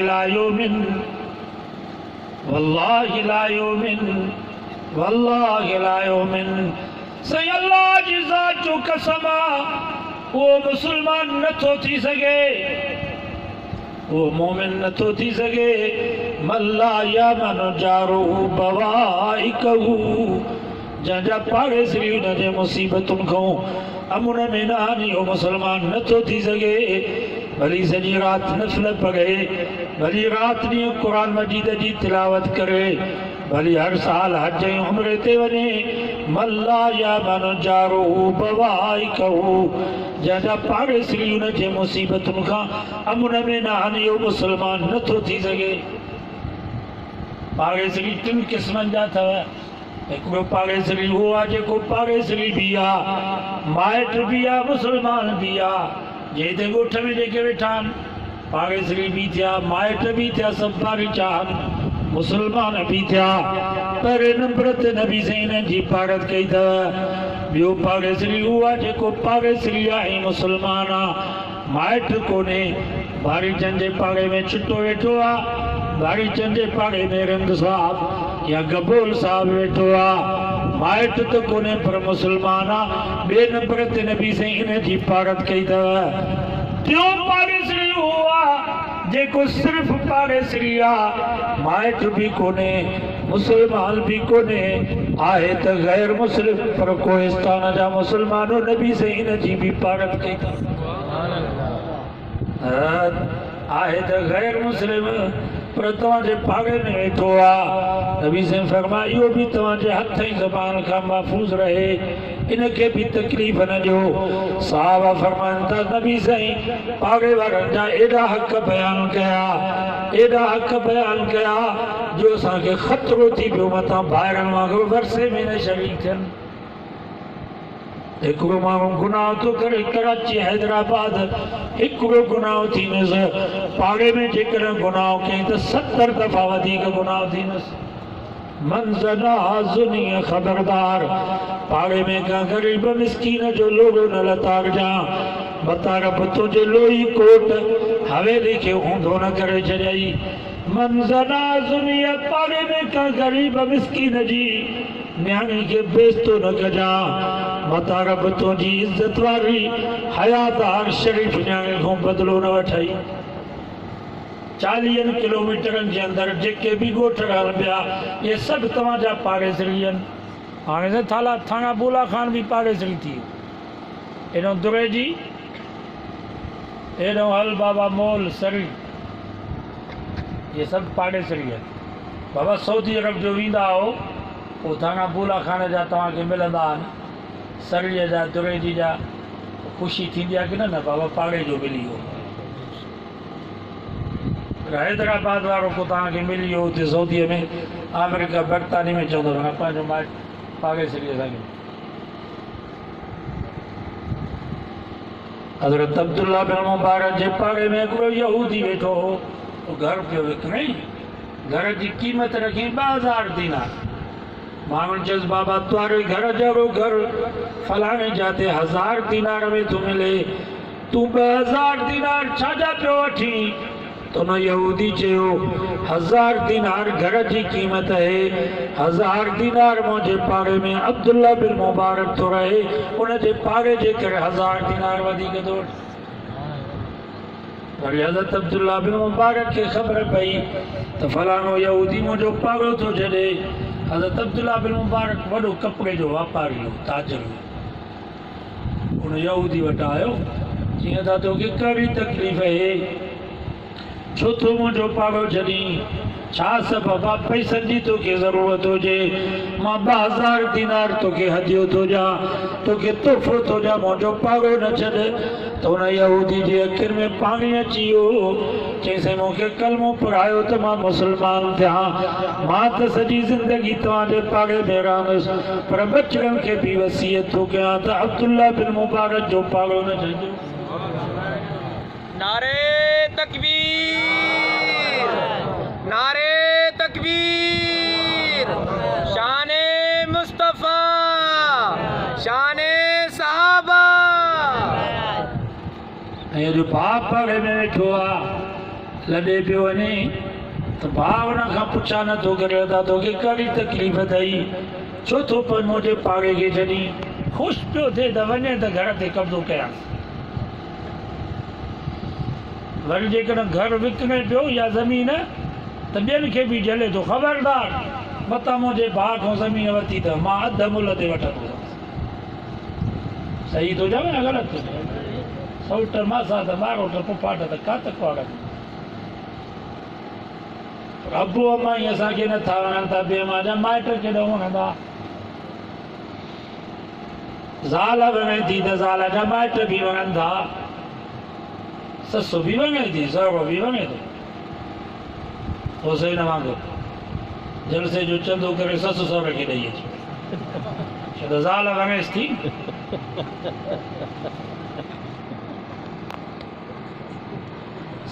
ला युमिन, वल्लाहि ला युमिन, वल्लाहि ला युमिन। सही अल्लाह जी ज़ात जो कसम वो मुसलमान नथो थी सके, वो मोमिन नथो थी सके। मल्ला या मन जारो बवाइकहू, जंहिंजा पाड़ेसरी उनजे मुसीबतुनि खां अमुन में न आनी, वो मुसलमान नथो थी सके। भली सॼी राति नफ़िल पढ़े, भली राति ॾींहुं क़ुरान मजीद जी तिलावत करे, भली हर साल हज ऐं उम्रे ते वञे। मल्ला या मन जारो बवाइकहू, जंहिंजा पाड़ेसरी उनजे मुसीबतुनि खां अमुन में न आनी, वो मुसलमान नथो थी सके। पाड़ेसरी टिनि क़िस्मनि जा अथव। हिकिड़ो पाड़ेसरी उहो आहे जेको पाड़ेसरी बि आहे, माइट बि आहे, मुसलमान बि आहे। जंहिं ते ॻोठ में जेके वेठा आहिनि पाड़ेसरी बि थिया, माइट बि थिया, सभु बारीचा आहिनि, मुसलमान बि थिया। पहिरें नंबर ते नबी साईं हिननि जी पाड़त कई अथव। ॿियो पाड़ेसरी उहो आहे जेको पाड़ेसरी आहे मुसलमान आहे, माइट कोन्हे। बारीचनि जे पाड़े में छुटो वेठो आहे, बारीचनि जे पाड़े में रंग साहब या गबोल साहब वेठो आहे, माइट तो कोने पर मुसलमान आ। बे नंबर ते नबी साईं इन जी पाड़त कई अथव। टियों पाड़ेसरी हुआ जेको सिर्फ़ पाड़ेसरी आ, माइट भी कोने, मुसलमान भी कोने, आहे त गैर मुस्लिम पर कोहिस्तान जा मुसलमानो। नबी साईं इन जी भी पाड़त कई अथव। आहे त गैर मुस्लिम पर तव्हांजे पाड़े में वेठो आहे। नबी साईं फरमाया इहो बि तव्हांजे हथ ऐं ज़बान खां महफ़ूज़ रहे, इनखे बि तकलीफ़ न ॾियो। साहबा फरमाइनि था नबी साईं पाड़े वारनि जा एॾा हक़ बयानु कया, एॾा हक़ बयानु कया जो असांखे ख़तरो थी पियो मथां ॿाहिरनि वांगुरु वरसे में न शरीक थियनि। हिकिड़ो माण्हू गुनाह थो करे कराची हैदराबाद, हिकिड़ो गुनाह थींदुसि, पाड़े में जेकॾहिं गुनाह कयईं त 70 दफ़ा वधीक गुनाह थींदुसि। मंज़ना ज़ुनीअ ख़बरदार, पाड़े में का ग़रीब मिस्कीन जो लोड़ो न लताड़जा, बतारब तुंहिंजे लोही कोट हवेली खे ऊंधो न करे छॾियई। मंज़ना ज़ुनीअ, पाड़े में का ग़रीब मिस्कीन जी न्याणी खे बेइज़्ज़तो न कजा, बतारब तुंहिंजी इज़्ज़त वारी हयादार शरीफ़ न्याणी खां बदिलो न वठई। 40 किलोमीटरनि जे अंदरि जेके बि ॻोठ रहनि पिया, इहे सभु तव्हांजा पाड़ेसरी आहिनि। हाणे त थाणा बोला खान बि पाड़ेसरी थी, एॾो दुरेजी, एॾो हल बाबा मोल सरी, इहे सभु पाड़ेसरी आहिनि। बाबा सऊदी अरब जो वेंदा हो, पोइ थाणा बोला खान जा तव्हांखे मिलंदा आहिनि, सरीअ जा, दुरेजी जा। ख़ुशी थींदी आहे की न? बाबा पाड़े जो मिली वियो। हैदराबाद वारो को तव्हांखे मिली वियो हुते सऊदीअ में, अमेरिका बरतानी में चवंदो पंहिंजो माइट पाड़ेसरी असांखे। हज़रत अब्दुल्ला बिन मुबारक जे पाड़े में हिकिड़ो यहूदी वेठो हो, घर पियो विकिणे, घर जी क़ीमत रखी 2000 दीनार। माण्हुनि चयुसि बाबा तुंहिंजे घर जहिड़ो घर फलाणे जाते 1000 दीनार में थो मिले, तूं 2000 दीनार छाजा पियो वठी? तो न यहूदी चयो 1000 दीनार घर जी क़ीमत है, 1000 दीनार मुंहिंजे पाड़े में अब्दुल्ला बिन मुबारक थो रहे, उनजे पाड़े जे करे 1000 दीनार वधीक थो वठे। वरी हज़रत अब्दुल्ला बिन मुबारक खे ख़बर पई त फलाणो यहूदी मुंहिंजो पाड़ो थो छॾे। हज़रत अब्दुल्ला बिन मुबारक वॾो कपिड़े जो वापारी हो, ताजर हो। उन यहूदी वटि आयो, जीअं त तोखे कहिड़ी तकलीफ़ है, छो तो मुंहिंजो पाड़ो छॾी, छा सबबु आहे? पैसनि जी तोखे ज़रूरत हुजे, मां 2000 दीनार तोखे हदियो थो ॾियां, तोखे तोहफ़ो थो ॾियां, मुंहिंजो पाड़ो न छॾ। त हुन यहूदी जे अखियुनि में पाणी अची वियो, चईंसि मूंखे कलमो पढ़ायो त मां मुसलमान थियां, मां त सॼी ज़िंदगी तव्हांजे पाड़े में रहंदुसि, पर बचड़नि खे बि वसीयत थो कयां त अब्दुल्ला बिन मुबारक जो पाड़ो न छॾिजो। नारे तकबीर, नारे तकबीर, शाने मुस्तफ़ा, शाने सहाबा। जो बाप पाड़े में वेठो आहे, लॾे पियो वञे त भाउ हुन खां पुछा नथो करे त तोखे कहिड़ी तकलीफ़ अथई, छो थो पर मुंहिंजे पाड़े खे छॾी, ख़ुशि पियो थिए त वञे त घर ते कब्ज़ो कयांसि। वरी जेकॾहिं घर विकिणे पियो या ज़मीन त ॿियनि खे बि झले थो, ख़बरदार मतां मुंहिंजे भाउ खां ज़मीन वरिती त मां अधु मुल ते वठंदुसि। सही थो चवे न ग़लति थो चवे? सौट मासा त ॿारोट पुफाट त कात कुआड़। अबू अम्मा ई असांखे नथा वणनि था, ॿिए मां जा माइट केॾो वणंदा। ज़ाल वणे थी त ज़ाल जा माइट बि वणनि था, ससु बि वणे थी, सहुरो बि वणे थो। पोइ न वांगुरु जलसे जो चंदो करे ससु सहुरे खे ॾेई अचे, छो त ज़ाल वणेसि थी।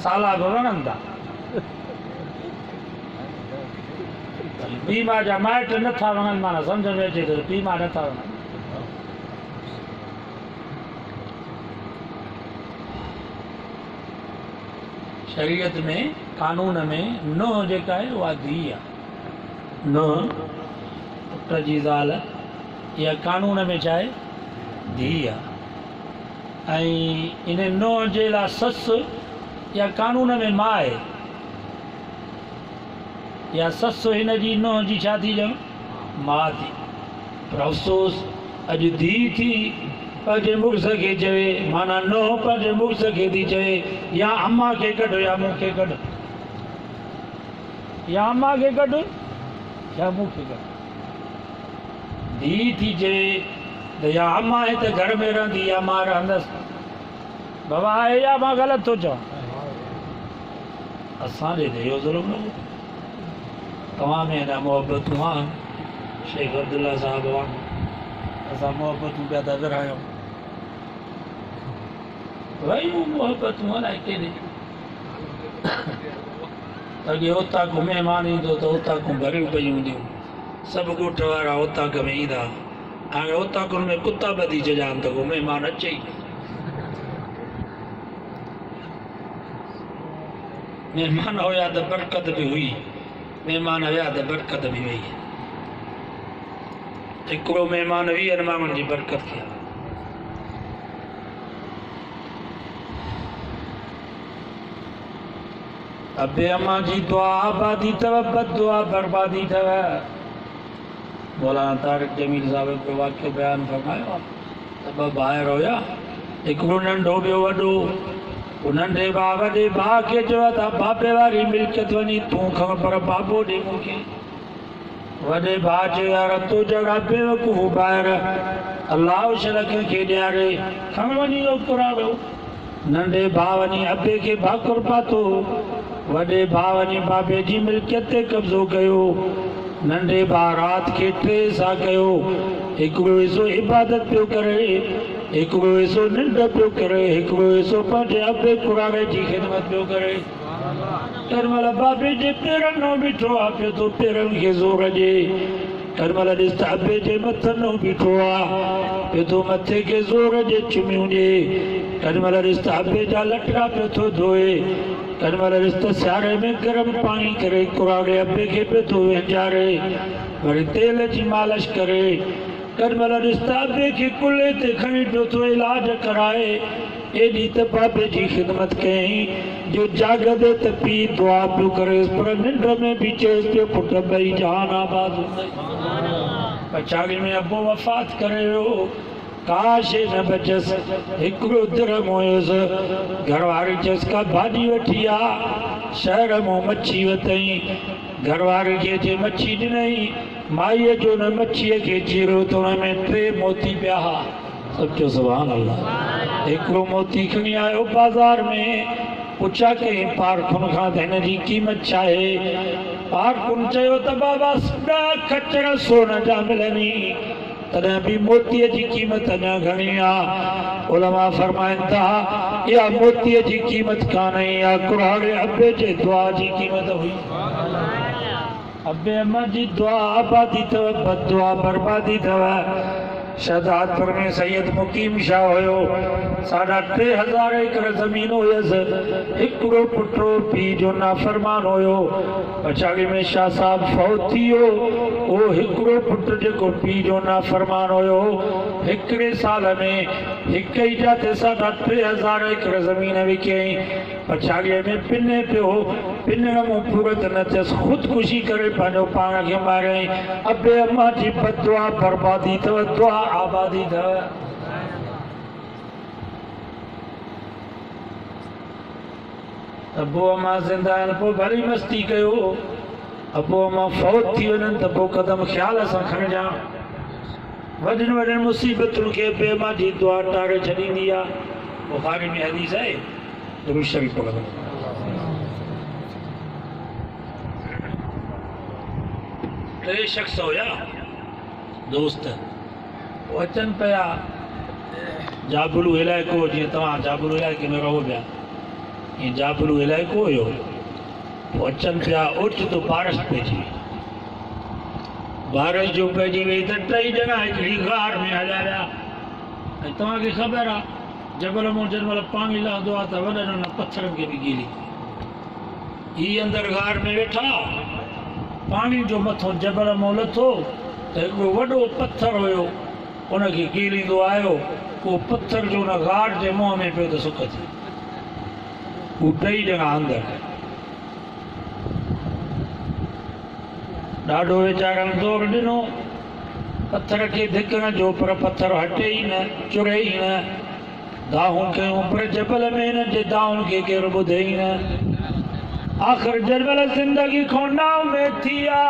साला बि वणनि था, पीउ मां जा माइट नथा वणनि, माना सम्झ में अचे थो पीउ मां नथा वणनि। शरीयत में कानून में नुंहुं जेका आहे उहा धीउ आहे। नुंहुं पुट जी ज़ाल इहा कानून में छा आहे, धीउ आहे। ऐं इन नुंहुं जे लाइ ससु या कानून में माउ आहे, या ससु हिन जी नुंहुं जी छा थी ॼण, माउ थी। पर अफ़सोस अॼु धीउ थी पंहिंजे मुड़ुस खे चवे, माना नुंहुं पंहिंजे मुड़ुस खे थी चवे या अम्मा खे कढ या मूंखे कढ, या अम्मा खे कढ या मूंखे कढ। धीउ थी चवे त या अम्मा आहे त घर में रहंदी या मां रहंदसि। बाबा आहे या मां ग़लति थो चवां? असांजे ते इहो ज़ुल्म न हो। तव्हां में अञा मोहबतूं आहिनि, शेख अब्दुल्ला साहिब वांगुरु असां मोहबतूं पिया था विरहायूं। वही मोहबतूं अलाए केॾे। अॻे उतां को महिमान ईंदो त उतां को भरियूं पयूं हूंदियूं, सभु ॻोठ वारा उतां में ईंदा। हाणे उतां में कुता ॿधी छॾिया त को महिमान अचे ई। महिमान हुया त बरकत बि हुई, महिमान हुया त बरकत बि वई। हिकिड़ो महिमान 20 माण्हुनि जी बरकत कया। अबे अम्मा जी दुआ आबादी अथव, बददुआ बर्बादी अथव। मौलाना तारिक जमील साहिब हिकिड़ो वाक़ियो बयानु फरमायो आहे त ॿ भाइर हुया, हिकिड़ो नंढो ॿियो वॾो। नंढे भाउ वॾे भाउ खे चयो त बाबे वारी मिल्कियत वञी तूं खण, पर बाबो ॾे मूंखे। वॾे भाउ चयो यार तूं जहिड़ा बेवकूफ़ ॿाहिरि अलाह शरक खे ॾियारे, खण वञी कुराड़ो। नंढे भाउ वञी अबे खे भाकुर पातो, वॾे भाउ वञी बाबे जी मिल्कियत ते कब्ज़ो कयो। नंढे भाउ राति खे 3 सां कयो, हिकिड़ो हिसो इबादत पियो करे, हिकिड़ो हिसो निंड पियो करे, हिकिड़ो हिसो पंहिंजे अबे कुराड़े जी ख़िदमत पियो करे। तंहिंमहिल बाबे जे पेरनि मां बीठो आहे, पियो थो पेरनि खे ज़ोर ॾे। तंहिंमहिल ॾिस त अबे जे मथनि मां बीठो आहे, पियो थो मथे खे ज़ोर ॾे, चुमियूं ॾे। तंहिंमहिल ॾिस त अबे जा लटड़ा पियो थो धोए। तंहिंमहिल ॾिस त सियारे में गरम पाणी करे कुराड़े अबे खे पियो थो वेंझारे, वरी तेल जी मालिश करे। तंहिंमहिल ॾिस त अबे खे कुल्हे ते खणी पियो थो इलाज कराए। एॾी त बाबे जी ख़िदमत कयईं जो जागदे त पीउ दुआ पियो करेसि, पर निंड में बि चएसि पियो पुट ॿई जहान आबाद हूंदई। पछाड़ी में अबो वफ़ात करे वियो, काश न बचसि। हिकिड़ो दिरहम हुयुसि, घरवारी चयसि का भाॼी वठी आ, शहर मां मच्छी वरितई। घरवारी खे जे मच्छी ॾिनई, माईअ जो न मच्छीअ खे चीरो त हुन में 3 मोती पिया हुआ। सचो सुभान अल्लाह। हिकिड़ो मोती खणी आयो बाज़ार में, पुछा कई पारखुन खां त हिन जी क़ीमत छा आहे? पारखुन चयो त बाबा 10 खच्चर सोन जा मिलनि, तॾहिं बि मोतीअ जी क़ीमत अञा घणी आहे। उलमा फरमाइनि था इहा मोतीअ जी क़ीमत कान्हे, इहा कुराड़े अबे जे दुआ जी क़ीमत हुई। अबे अम्मा जी दुआ आबादी अथव, बददुआ बर्बादी अथव। शहदादपुर में सैयद मुकीम शाह हुयो, 3000 एकड़ ज़मीन हुयसि, हिकिड़ो पुटो पीउ जो नाफ़रमान हुयो। पछाड़ी में शाह साहब फौत थी वियो, उहो हिकिड़ो पुटु जेको पीउ जो नाफ़रमान हुयो, हिकिड़े साल में हिक ई जाते 3000 एकड़ ज़मीन विकियईं। पछाड़ीअ में पिने पियो, पिनण मूं पूरत न थियसि, ख़ुदकुशी करे पंहिंजो पाण खे मारियईं। अबे अम्मा जी बददुआ बर्बादी अथव, दुआ आबादी अथव। अबो अम्मा ज़िंदा आहिनि, पोइ भली मस्ती कयो। अबो अम्मा फौत थी वञनि त पोइ क़दम ख़्याल सां खणिजां। वॾनि वॾनि मुसीबतुनि खे अबे अम्मा जी दुआ टारे छॾींदी आहे। बुखारी में हदीस आहे, दुरूद शरीफ़ पढ़ो। टे शख़्स हुया दोस्त, वो अचनि पिया जाबुलू इलाइक़ो, जीअं तव्हां जाबुलू इलाइक़े में रहो पिया, ईअं जाबुलू इलाइक़ो हुयो। पोइ अचनि पिया, ओचितो बारिश पइजी वई। बारिश जो पइजी वई त टई ॼणा हिकिड़ी गार में हलिया विया। ऐं तव्हांखे ख़बर आहे, जबल मां जेॾीमहिल पाणी लहंदो आहे त वॾनि उन पथरनि खे बि गीली। हीअ अंदरि गार में वेठा, पाणी जो मथो जबल मां लथो त हिकिड़ो वॾो पथर हुयो, उनखे गीलींदो आयो। उहो पथर जो उन गार जे मुंहं में पियो त सुक थी। हू टई ॼणा अंदरि, ॾाढो वीचारनि ज़ोर ॾिनो पथर खे धिकण जो, पर पथर हटे ई न, चुरे ई न। दाहूं कयूं पर जबल में हिन जे दाहुनि खे केरु ॿुधे ई न। आख़िर जबल ज़िंदगी खां नाउमेद थी विया।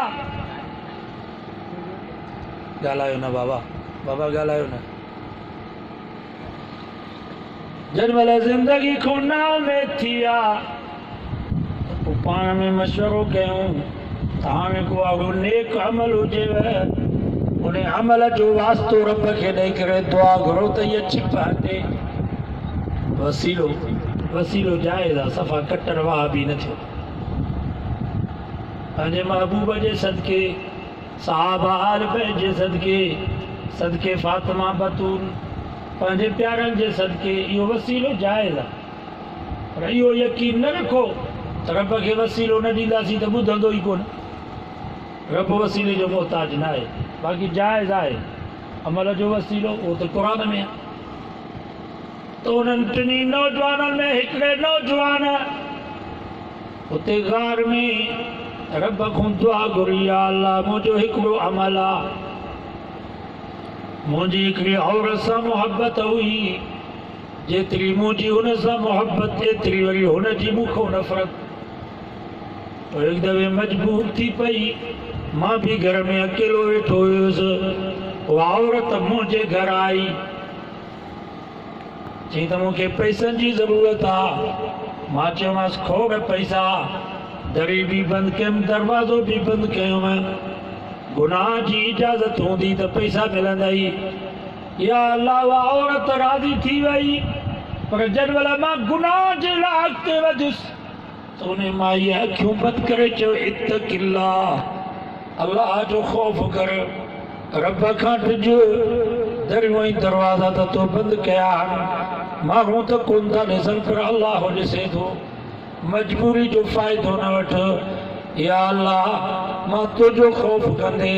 ॻाल्हायो न बाबा, बाबा ॻाल्हायो न। जबल ज़िंदगी खां नाउमेद थी विया, पोइ पाण में मशवरो कयूं त हाणे को अहिड़ो नेक अमल हुजेव, उन अमल जो वास्तो रब खे ॾेई करे दुआ घुरो त इहा छिप हटे। वसीलो वसीलो जाइज़ आहे, सफ़ा कटर वाह बि न थियो। पंहिंजे महबूब जे सदके, सहाबा आल बैत जे सदके, सदके फातिमा बतूल, पंहिंजे प्यारनि जे सदके इहो वसीलो जाइज़ आहे। पर इहो यकीन न रखो त रब खे वसीलो न ॾींदासीं त ॿुधंदो ई कोन। रब वसीले जो मोहताज न आहे, बाक़ी जाइज़ आहे अमल जो वसीलो, उहो त क़ुरान में आहे। त उन्हनि टिनी नौजवाननि में हिकिड़े नौजवान उते गार में रब खां दुआ घुरी, या अल्लाह मुंहिंजो हिकिड़ो अमल आहे, मुंहिंजी हिकिड़ी औरत सां मुहबत हुई, जेतिरी मुंहिंजी हुन सां मुहबत एतिरी वरी हुनजी मूंखां नफ़रत। हिकु दफ़े मजबूर थी पई, मां बि घर में अकेलो वेठो हुयुसि। उहा औरत मुंहिंजे घर आई, चई त मूंखे पैसनि जी ज़रूरत आहे। मां चयोमांसि खोड़ पैसा, दरी बि बंदि कयुमि, दरवाज़ो बि बंदि कयुमि। गुनाह जी इजाज़त हूंदी त पैसा मिलंदा ई। या अल्लाह, उहा औरत राज़ी थी वई, पर जॾहिं मां गुनाह जे लाइ अॻिते वधियुसि त उन माईअ अखियूं बंदि करे चयो, इत्तक़िल्लाह, अल्लाह जो ख़ौफ़ कर, रब खां ॾिज। दरियूं ऐं दरवाज़ा त तो बंदि कया आहिनि, माण्हू त कोन था ॾिसनि, पर अल्लाह ॾिसे थो। मजबूरी जो फ़ाइदो न वठ। या अल्लाह, मां तुंहिंजो ख़ौफ़ कंदे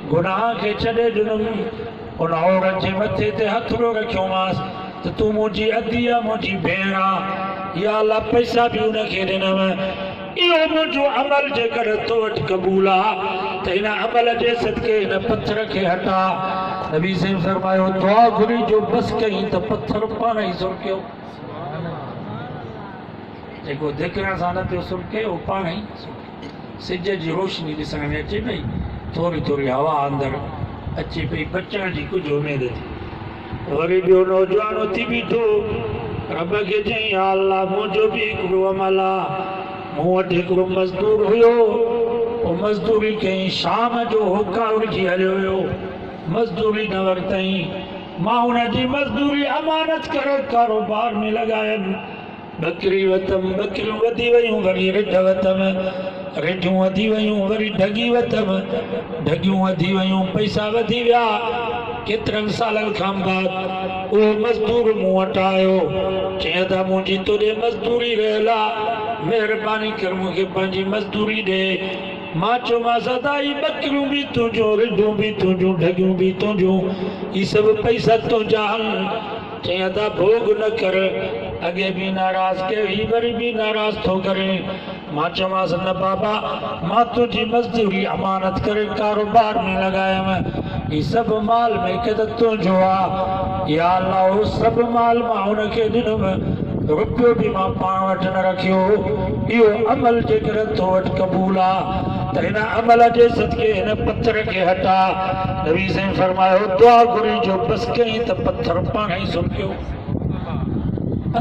गुनाह खे छॾे ॾिनुमि। उन औरत जे मथे ते हथड़ो रखियोमांसि त तूं मुंहिंजी अदी आहे, मुंहिंजी भेण आहे। या अल्लाह, पैसा बि उनखे ॾिनमि। इहो मुंहिंजो अमल जेकर तो वटि क़बूल आहे त हिन अमल जे सदके हिन पथर खे हटा। नबी साईं फरमायो, दुआ घुरी जो बस कई त पथर पाण ई सुरकियो। जेको धिकरण सां न पियो सुरके, उहो पाण ई सिज जी रोशनी ॾिसण में अचे पई, थोरी थोरी हवा अंदरि अचे पई, बचण जी कुझु उमेद थी। वरी ॿियो नौजवान उथी बीठो, रब खे चई, या अल्लाह, मुंहिंजो बि हिकिड़ो अमल आहे। मूं वटि हिकिड़ो मज़दूर हुयो, पोइ मज़दूरी कई, शाम जो होका उड़जी हलियो हुयो, मज़दूरी न वरितई। मां हुनजी मज़दूरी अमानत करे कारोबार में लॻायमि। बकरी वतम बकरियूं वधी वयूं वरी रिढ वतम रिढूं वधी वयूं वरी ढगी वतम ढगियूं वधी वयूं पैसा वधी विया केतिरनि सालनि खां बाद उहो मज़दूर मूं वटि आयो चई त मुंहिंजी तोॾे मज़दूरी रहियल आहे महिरबानी कर मूंखे पंहिंजी मज़दूरी ॾे मां चयोमांसि अदाई बकरियूं बि तुंहिंजूं रिढूं बि तुंहिंजूं ढगियूं बि तुंहिंजूं ही सभु पैसा तुंहिंजा चई अदा भोग न कर अॻे बि नाराज़ कयो ही वरी बि नाराज़ थो करे मां चयोमांसि न बाबा मां तुंहिंजी मज़दूरी अमानत करे कारोबार में लॻायमि ही सभु माल में के त तुंहिंजो आहे या अल्लाह उहो सभु माल मां हुनखे ॾिनमि रुपयो बि मां पाण वटि न रखियो इहो अमल जेकर तो वटि क़बूल आहे त हिन अमल जे सदके हिन पत्थर खे हटा नबी साईं फरमायो दुआ घुरी जो बस कई त पत्थर पाण ई सुम्हियो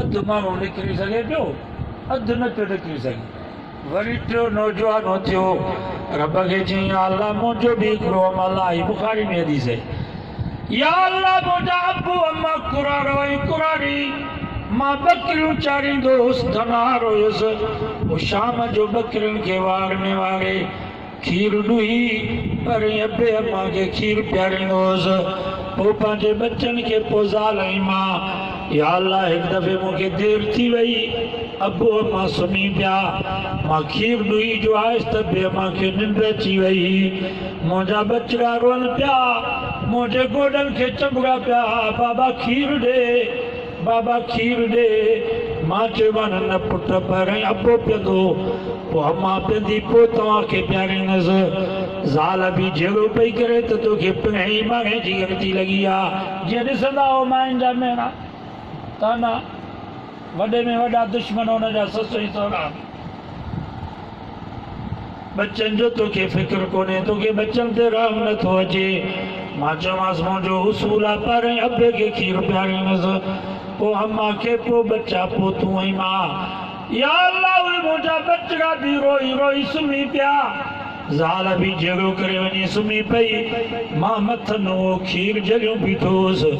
अधु माण्हू निकिरी सघे पियो अधु न पियो निकिरी सघे वरी टियों नौजवान थियो रब खे चई या अल्लाह मुंहिंजो बि हिकिड़ो अमल आहे बुखारी में हदीस आहे या अल्लाह मुंहिंजा अबू अम्मा कुरार ऐं कुरारी मां बकरियूं चारींदो हुउसि धनार हुयुसि पोइ शाम जो बकरियुनि खे वारने वारे खीर ॾुही पर अबे अम्मा खे खीर पीआरींदो हुउसि पोइ पंहिंजे बच्चनि खे पोइ ज़ालई मां या अल्लाह हिकु दफ़े मूंखे देरि थी वई अबू अम्मा सुम्ही पिया मां खीर ॾुही जो आयुसि त अबे अम्मा खे निंड अची वई मुंहिंजा बचड़ा रोअनि पिया मुंहिंजे गोॾनि खे चंबड़ा पिया बाबा खीर ॾे बाबा खीर ॾे मां चयोमांसि न पुट पहिरियों अबो पीअंदो पोइ अम्मा पीअंदी पोइ तव्हांखे पीआरींदसि ज़ाल बि जहिड़ो पई करे त तोखे पहिरीं माॻे जी ग़लती लॻी आहे जीअं ॾिसंदा हो मायुनि जा मेणा ताना वॾे में वॾा दुश्मन हुनजा ससु ई सहुरा बच्चनि जो तोखे फ़िक्र कोन्हे तोखे बच्चनि ते रहम नथो अचे मां चयोमांसि मुंहिंजो उसूल आहे पहिरियों अबे खे खीर पीआरींदसि पोइ अम्मा खे पोइ बच्चा पोइ तूं ऐं मां या अल्लाह उहे मुंहिंजा बचड़ा बि रोई रोई सुम्ही पिया ज़ाल बि जहिड़ो करे वञी सुम्ही पई मां मथनि उहो खीर जलियूं बीठो हुउसि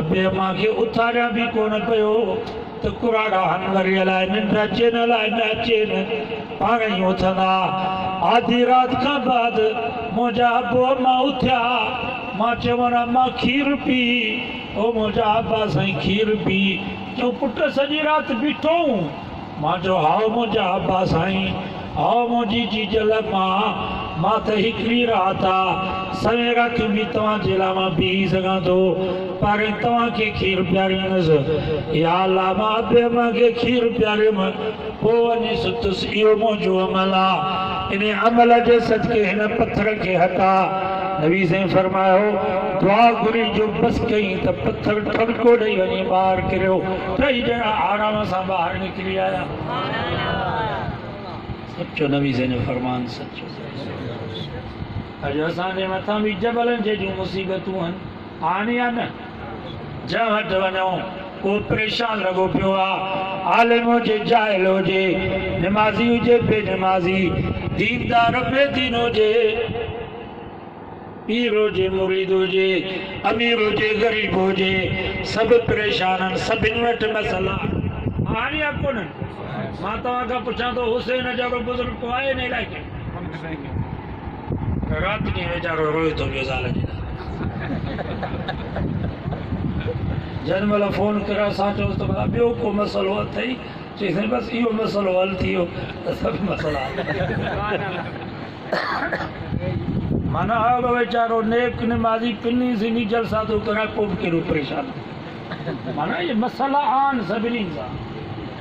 अबे अम्मा खे उथारिया बि कोन पियो त कुराड़ा हन वरी अलाए निंड अचे न अलाए न अचे न पाण ई उथंदा आधी राति खां बाद मुंहिंजा अबो अम्मा उथिया मां चयोमांसि अम्मा खीर पी ओ मुंहिंजा अब्बा साईं खीर पी चयो पुट सॼी राति बीठो मां चयो हाओ मुंहिंजा अब्बा साईं हाओ मुंहिंजी जीजल मां त हिकिड़ी राति आहे सवेरा बि तव्हांजे लाइ मां बीही सघां थो पर तव्हांखे खीर पीआरींदुसि या अल्लाह मां अबे अम्मा खे खीर पीआरियुमि पोइ वञी सुतुसि इहो मुंहिंजो अमल आहे इन अमल जे सदके हिन पत्थर खे हटा नबी साईं फरमायो दुआ घुरी जो बस कई त पत्थर ठड़को ॾेई वञी ॿाहिरि किरियो टई ॼणा आराम सां ॿाहिरि निकिरी आया सचो नबी साईं जो फरमान सचो अॼु असांजे मथां बि जबलनि जे जूं मुसीबतूं आहिनि आहिनि या न जंहिं वटि वञो को परेशान लॻो पियो आहे आलिम हुजे जाहिल हुजे निमाज़ी हुजे बेनिमाज़ी दीनदार बेदीन हुजे पीर हुजे मुरीद हुजे अमीर हुजे ग़रीब हुजे सभु परेशान आहिनि सभिनि वटि मसइला आहिनि या कोन्हनि मां तव्हां खां पुछां थो हुसैन जहिड़ो बुज़ुर्ग को आहे न इलाइक़े राति ॾींहुं वीचारो रोए थो पियो ज़ाल जे जंहिं महिल फोन करे असां चयोसि त भला ॿियो को मसइलो अथई चई साईं बसि इहो मसइलो हल थी वियो त सभु मसइला माना अहिड़ो वीचारो नेक निमाज़ी पिनी सिनी जलसा थो करे को बि कहिड़ो परेशान माना इहे मसइला आहिनि सभिनी सां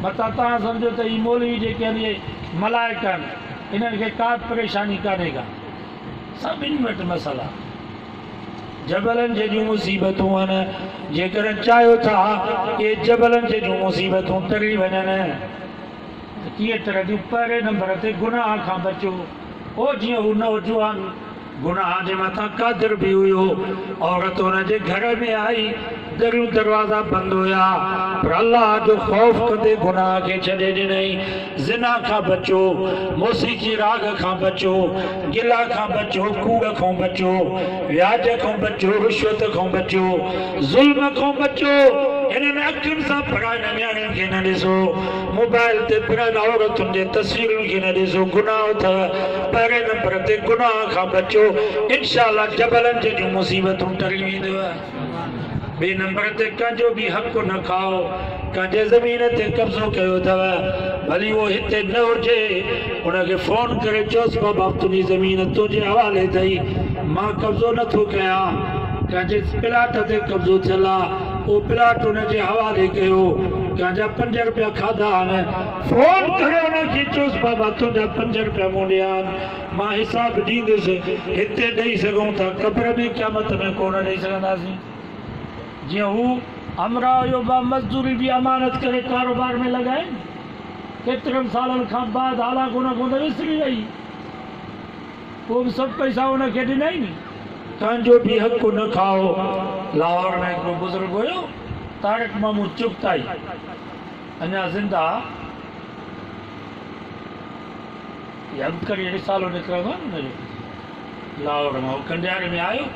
मथां तव्हां सम्झो त हीअ मौलवी जेके आहिनि इहे मलाइक आहिनि इन्हनि खे का परेशानी कान्हे का सभिनी वटि मसइला जबलनि जे जूं मुसीबतूं आहिनि जेकर चाहियो था इहे जबलनि जे जूं मुसीबतूं तरी वञनि त कीअं तरंदियूं पहिरें नंबर ते गुनाह खां बचो ओ जीअं हू नौजवान गुनाह जे मथां कादिर बि हुयो औरत हुनजे घर में आई दरियूं दरवाज़ा बंदि हुया पर अल्लाह जो ख़ौफ़ कंदे गुनाह खे छॾे ॾिनई ज़िना खां बचो मौसीक़ी राग खां बचो गिला खां बचो कूड़ खां बचो व्याज खां बचो रिश्वत खां बचो ज़ुल्म खां बचो इन्हनि अखियुनि सां पढ़ाइण नियाणियुनि खे न ॾिसो, मोबाइल ते पिणनि औरतुनि जे तस्वीरुनि खे न ॾिसो, गुनाह अथव। पहिरें नंबर ते गुनाह खां बचो, इंशाअल्लाह जबलनि जहिड़ियूं मुसीबतूं टली वेंदव। ॿिए नंबर ते कंहिंजो बि हक़ न खाओ, कंहिंजे ज़मीन ते कब्ज़ो कयो अथव, भली उहो हिते न हुजे, उनखे फ़ोन करे चयोसि बाबा तुंहिंजी ज़मीन तुंहिंजे हवाले अथई, मां कब्ज़ो नथो कयां। कंहिंजे प्लाट ते कब्ज़ो थियल आहे, उहो प्लाट उनजे हवाले कयो। कंहिंजा 5 रुपया खाधा आहिनि, फ़ोन करे उनखे चयोसि बाबा तुंहिंजा 5 रुपया मूं ॾिया आहिनि, मां हिसाबु ॾींदुसि। हिते ॾेई सघूं था, क़ब्र में क़यामत में कोन ॾेई सघंदासीं। जीअं हू हमरा जो मज़दूरी भी अमानत करे कारोबार में लगाइन, केतिरनि सालनि खां बाद हालांकि उन को विसरी वई, वो भी सब पैसा उनखे ॾिनई नी। कंहिंजो बि हक़ न खाओ। लाहौर में हिकिड़ो बुज़ुर्ग हुयो, तारिक महमूद चुगताई, अञा ज़िंदा, अंकरी रिसालो निकिरंदो आहे न हुनजो, लाहौर मां कंडियारे में आयो।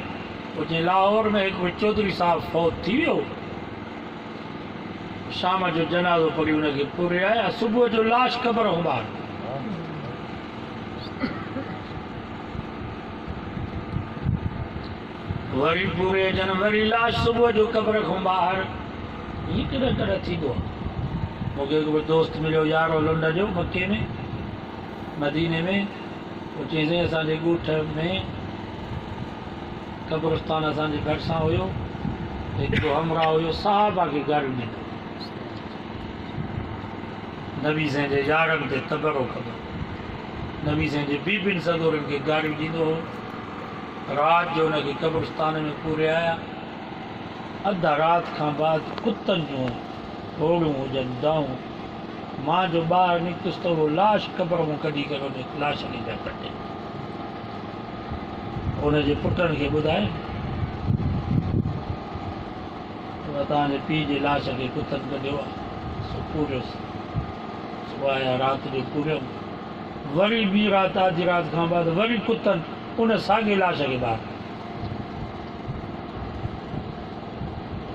उते लाहौर में हिकु चौधरी साहब फौत थी वियो, शाम जो जनाज़ो पढ़ी उनखे पूरे आया, सुबुह जो लाश क़ब्र खां ॿाहिरि। वरी पूरे जन वरी लाश सुबुह जो क़ब्र खां ॿाहिरि। हीअं कॾहिं कॾहिं थींदो आहे। मूंखे हिकिड़ो दोस्त मिलियो यारो लुंड जो मके में, मदीने में, उहो चईं असांजे ॻोठ में कब्रस्तान असांजे भरिसां हुयो, हिकिड़ो हमरा हुयो, साहबा खे गारियूं ॾींदो, नबी साईं जे यारनि ते तबरो ख़बर, नबी साईं जे बीबियुनि सदोरनि खे गारियूं ॾींदो हो। राति जो हुनखे कब्रस्तान में पूरे आया। अधा राति खां बाद कुतनि जूं होड़ियूं हुजनि दाऊं, मां जो ॿाहिरि निकितुसि त उहो लाश क़ब्र मां कढी करे उन लाश खे पिया कटे। उनजे पुटनि खे ॿुधाए तव्हांजे पीउ जे लाश खे कुतनि कढियो आहे, सो पूरियोसि। सुबुह आया, राति जो पूरियो, वरी ॿी राति आधी राति खां बाद वरी कुतनि उन साॻे लाश खे ॿाहिरि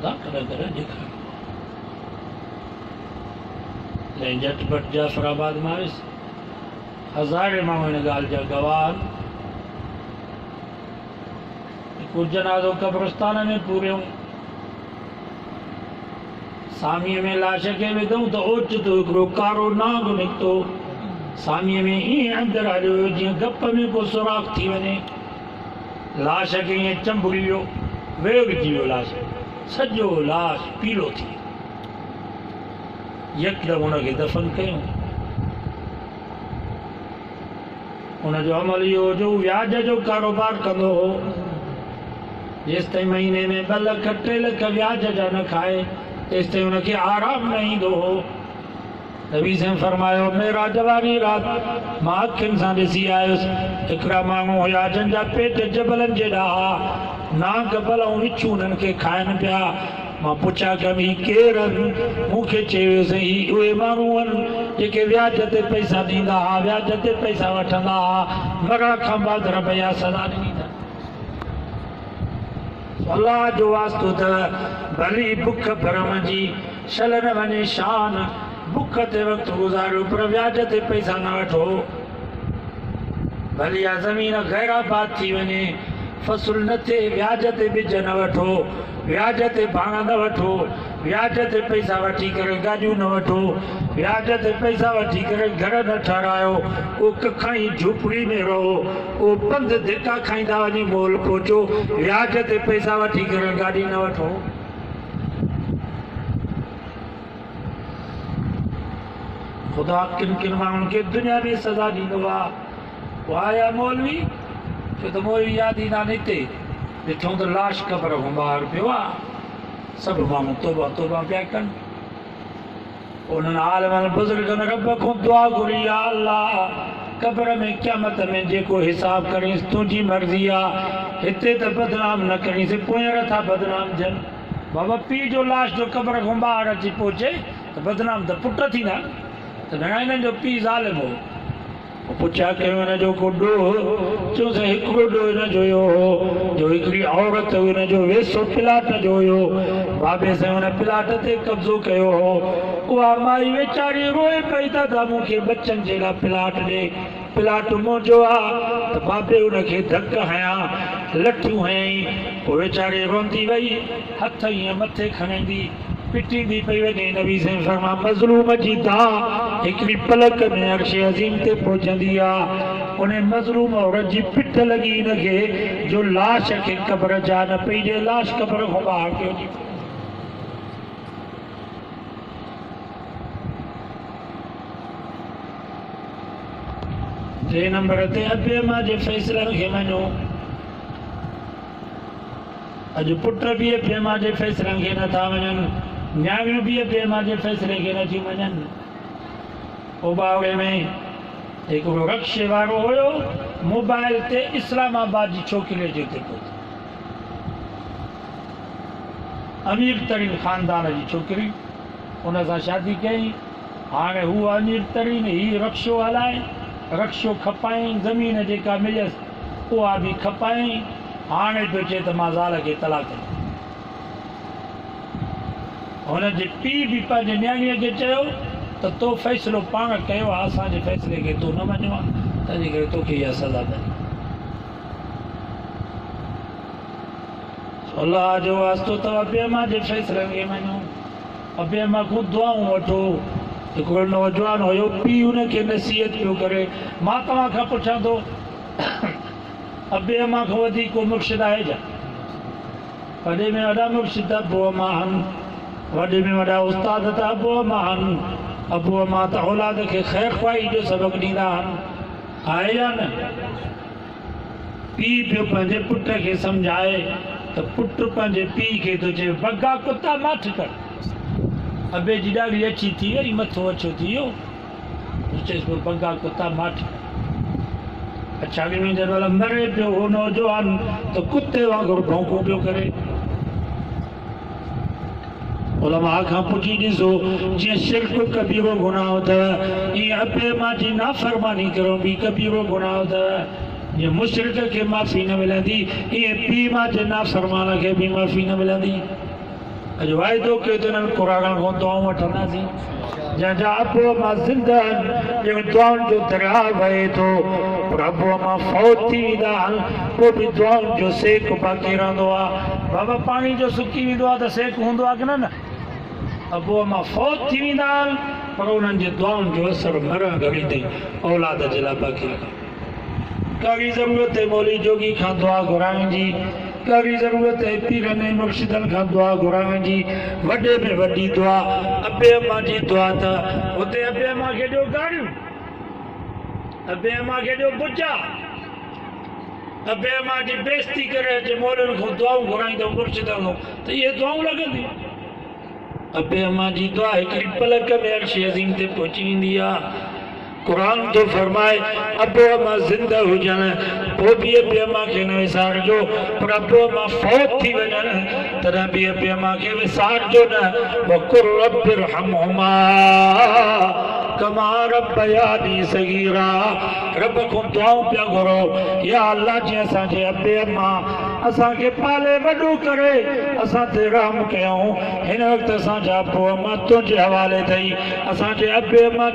कॾहिं कॾहिं ॾेखारियो। ऐं झटपट जाफराबाद मां आयुसि, हज़ारे माण्हू हिन ॻाल्हि जा गवाह आहिनि। हिकु जनाज़ो कब्रस्तान में पूरियूं, सामीअ में लाश खे विधऊं त ओचितो हिकिड़ो कारो नाग निकितो, सामीअ में ईअं अंदरि हलियो जीअं गप में को सुराख थी वञे। लाश खे ईअं चंबड़ी वियो, वेगजी वियो लाश, सॼो लाश पीलो थी वियो। यकदमि हुनखे दफ़न कयूं। हुनजो अमल इहो हो जो व्याज जो कारोबार कंदो हो, जेसि ताईं महीने में 2 लख 3 लख व्याज जा न खाए तेसि ताईं हुनखे आराम न ईंदो हो। नबी साईं फरमायो, मेरा जवानी राति मां अखियुनि सां ॾिसी आयुसि, हिकिड़ा माण्हू हुया जंहिंजा पेट जबलनि जेॾा हुआ, नाग बलऊं विछूं उन्हनि खे खाइनि पिया। मां पुछा कभी केरु आहिनि? मूंखे चयो सही उहे माण्हू आहिनि जेके व्याज ते पैसा ॾींदा हुआ, व्याज ते पैसा वठंदा हुआ, मरण खां बाद रुपया सदा ॾींदा। अल्लाह जो वास्तो त भली बुख भरम जी शल न वञे शान, बुख ते वक़्तु गुज़ारियो पर व्याज ते पैसा न वठो। भली आ ज़मीन गैराबाद थी वञे, फसल न थिए, व्याज ते ॿिज न वठो, व्याज ते भाङ न वठो, व्याज ते पैसा वठी करे गाॾियूं न वठो, व्याज ते पैसा वठी करे घर न ठारायो, उहो कखाई झूपड़ी में रहो, उहो पंधु धिका खाईंदा वञी मोल पहुचो, व्याज ते पैसा वठी करे गाॾी न वठो। ख़ुदा किन किन माण्हुनि खे दुनिया में सज़ा ॾींदो आहे। वाह या मौलवी, छो त मौलवी यादि ईंदा आहिनि हिते, ॾिठो त लाश क़ब्र खां ॿाहिरि पियो आहे, सभु माण्हू तौबा तौबा पिया कनि। उन्हनि आलमनि बुज़ुर्गनि रब खां दुआ घुरी, या अल्लाह क़ब्र में क़यामत में जेको हिसाब करींसि तुंहिंजी मर्ज़ी आहे, हिते त बदनाम न करींसि, पोयां था बदनाम थियनि। बाबा पीउ जो लाश जो क़ब्र खां ॿाहिरि अची पहुचे त बदनाम त पुट थींदा, त घणा हिननि जो पीउ ज़ालिम हो, पुछा कयो हिन जो गुॾो चयोसि हिकु गुॾो हिन जो हुयो जो हिकिड़ी औरत हुन जो वेसो प्लाट जो हुयो बाबे सां हुन प्लाट ते कब्ज़ो कयो हो उहा माई वेचारी रोए पई दादा मूंखे बच्चनि जे लाइ प्लाट ॾे प्लाट मुंहिंजो आहे त बाबे हुनखे धक हयां लठियूं हयईं पोइ वेचारी रोंदी वई हथ ईअं मथे खणंदी पिटींदी पई वञे नबी साईं फरमा मज़लूम जी दाह हिकिड़ी पलक में अर्श अज़ीम ते पहुचंदी आहे उन मज़लूम औरत जी पिट लॻी हिनखे जो लाश खे क़ब्र जा न पई ॾे लाश क़ब्र खां ॿाहिरि पियो अची टे नंबर ते अबे मां जे फ़ैसिलनि खे मञो अॼु पुट बि अबे मां जे फ़ैसिलनि खे नथा मञनि न्याणियूं बि अबे मां जे फ़ैसिले खे नथियूं मञनि ओबावड़े में हिकिड़ो रक्शे वारो हुयो मोबाइल ते इस्लामाबाद जी छोकिरीअ जे ते पहुतो अमीर तरीन ख़ानदान जी छोकिरी उन सां शादी कई हाणे हू अमीर तरीन हीउ रक्शो हलाए रक्शो खपायईं ज़मीन जेका मिलियसि उहा बि खपायईं हाणे पियो चए त मां ज़ाल खे तलाक ॾियां हुनजे पीउ बि पंहिंजे न्याणीअ खे चयो त तो फ़ैसिलो पाण कयो आहे असांजे फ़ैसिले खे तूं न मञियो आहे तंहिंजे करे तोखे इहा सज़ा मिली अलाह जो वास्तो अथव अबे मां जे फ़ैसिलनि खे मञो अबे मां खां दुआऊं वठो हिकिड़ो नौजवान हुयो पीउ हुनखे नसीहत पियो करे मां तव्हां खां पुछां थो अबे मां खां वधीक को मुर्शिद आहे छा वॾे में वॾा मुर्शिद अबूअ मां आहिनि वॾे में वॾा उस्ताद त अबूअ मां आहिनि अबूअ मां त औलाद खे ख़ैर ख़्वाही जो सबक़ु ॾींदा आहिनि आहे या न पीउ पियो पंहिंजे पुट खे सम्झाए त पुट पंहिंजे पीउ खे थो चए बगा कुता माठ कर अबे जी ॾाढी अची थी वई मथो अछो थी वियो चएसि पियो बगा कुता माठ पछाड़ी में जंहिं महिल मरे पियो हो नौजवान त कुते वांगुरु भौंको पियो करे उलमा खां पुछी ॾिसो जीअं शिर्क कबीरो गुनाह अथव ईअं अबे मां जी नाफ़रमानी करो बि कबीरो गुनाह अथव जीअं मुशरिक खे माफ़ी न मिलंदी ईअं पीउ मां जे नाफ़रमान खे बि माफ़ी न मिलंदी अॼु वाइदो कयो त हिननि क़ुरान खां दुआऊं वठंदासीं जंहिंजा अबूअ मां ज़िंदा आहिनि जंहिं दुआउनि जो दरिया वहे थो पर अबूअ मां फौत थी वेंदा आहिनि पोइ बि दुआउनि जो सेक बाक़ी रहंदो आहे बाबा पाणी जो सुकी वेंदो आहे त सेक हूंदो आहे की न अबूअ मां फौत थी वेंदा आहिनि पर उन्हनि जे दुआउनि जो असरु मरण घड़ी ताईं औलाद जे लाइ बाक़ी रहे कहिड़ी ज़रूरत आहे मौली जोगी खां दुआ घुराइण जी कहिड़ी ज़रूरत आहे पीरनि मुर्शिदनि खां दुआ घुराइण जी वॾे में वॾी दुआ अबे अम्मा जी दुआ त हुते अबे अम्मा खे ॾियो गाड़ियूं अबे अम्मा खे ॾियो बुजा अबे अम्मा जी बेइज़ती करे अचे मौलनि खां दुआऊं घुराईंदो मुर्शिदनि खां त इहे दुआऊं लॻंदियूं अबे अम्मा जी दुआ हिकिड़ी पलक में अर्श अज़ीम ते पहुची वेंदी आहे कुरान तो फरमाए अबो अम्मा ज़िंदा हुजनि पोइ बि अबे अम्मा खे न विसारजो पर अबो अम्मा फौत थी वञनि तॾहिं बि अबे अम्मा खे विसारजो न वकुर रब्बिरहमहुमा कमा रब्बयानी सगीरा रब खां दुआऊं पिया घुरो या अल्लाह जीअं असांजे अबे अम्मा असांखे पाले वॾो करे असां ते रहम कयऊं हिन वक़्तु असांजा अबो अम्मा तुंहिंजे हवाले अथई असांजे अबे अम्मा